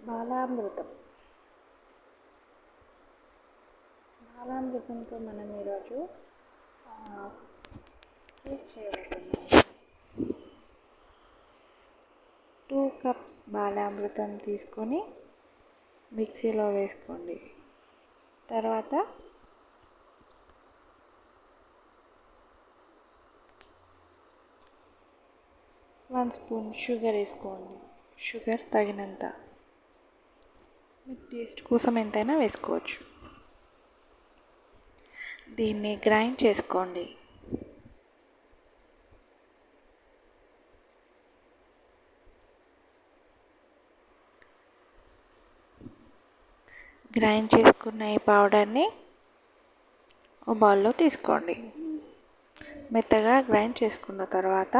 బాలామృతం. బాలామృతంతో మనం ఈరోజు కేక్ చేయబోతున్నాం. 2 కప్స్ బాలామృతం తీసుకొని మిక్సీలో వేసుకోండి. తర్వాత 1 స్పూన్ షుగర్ వేసుకోండి. షుగర్ తగినంత, మీ టేస్ట్ కోసం ఎంతైనా వేసుకోవచ్చు. దీన్ని గ్రైండ్ చేసుకోండి. గ్రైండ్ చేసుకున్న ఈ పౌడర్ని ఓ బౌల్లో తీసుకోండి. మెత్తగా గ్రైండ్ చేసుకున్న తర్వాత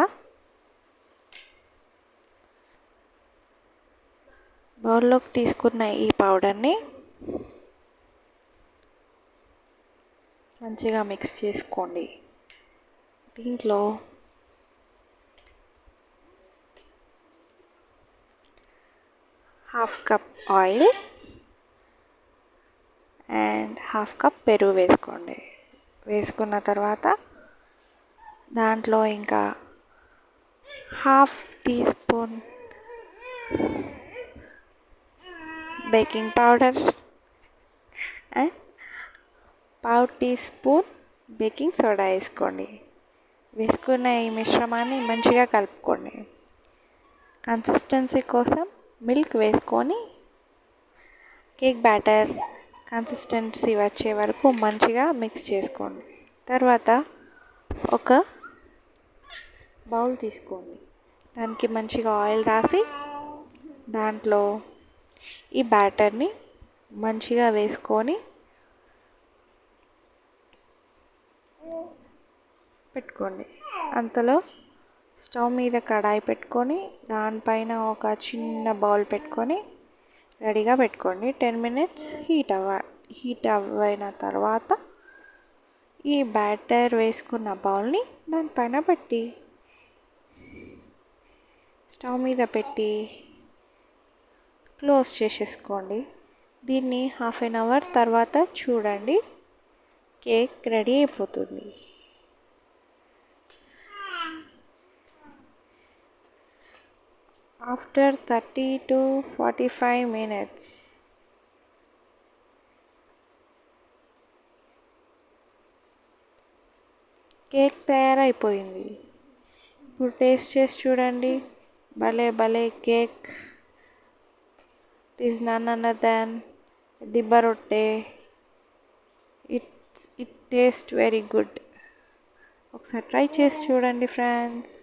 బౌల్లోకి తీసుకున్న ఈ పౌడర్ని మంచిగా మిక్స్ చేసుకోండి. దీంట్లో ½ కప్ ఆయిల్ అండ్ ½ కప్ పెరుగు వేసుకోండి. వేసుకున్న తర్వాత దాంట్లో ఇంకా ½ teaspoon baking powder and ½ teaspoon baking soda వేసుకోండి. వేసుకున్న ఈ మిశ్రమాన్ని మంచిగా కలుపుకోండి. కన్సిస్టెన్సీ కోసం మిల్క్ వేసుకొని కేక్ బ్యాటర్ కన్సిస్టెన్సీ వచ్చే వరకు మంచిగా మిక్స్ చేసుకోండి. తర్వాత ఒక బౌల్ తీసుకోండి. దానికి మంచిగా ఆయిల్ రాసి దాంట్లో ఈ బ్యాటర్ని మంచిగా వేసుకొని పెట్టుకోండి. అంతలో స్టవ్ మీద కడాయి పెట్టుకొని దానిపైన ఒక చిన్న బౌల్ పెట్టుకొని రెడీగా పెట్టుకోండి. 10 మినిట్స్ హీట్ అయిన తర్వాత ఈ బ్యాటర్ వేసుకున్న బౌల్ని దానిపైన పెట్టి స్టవ్ మీద పెట్టి క్లోజ్ చేసేసుకోండి. దీన్ని ½ an hour తర్వాత చూడండి, కేక్ రెడీ అయిపోతుంది. ఆఫ్టర్ 30 to 45 minutes కేక్ తయారైపోయింది. ఇప్పుడు టేస్ట్ చేసి చూడండి. భలే cake. It is none other than దిబ్బ రొట్టె. It taste very good. ఒకసారి ట్రై చేసి చూడండి ఫ్రెండ్స్.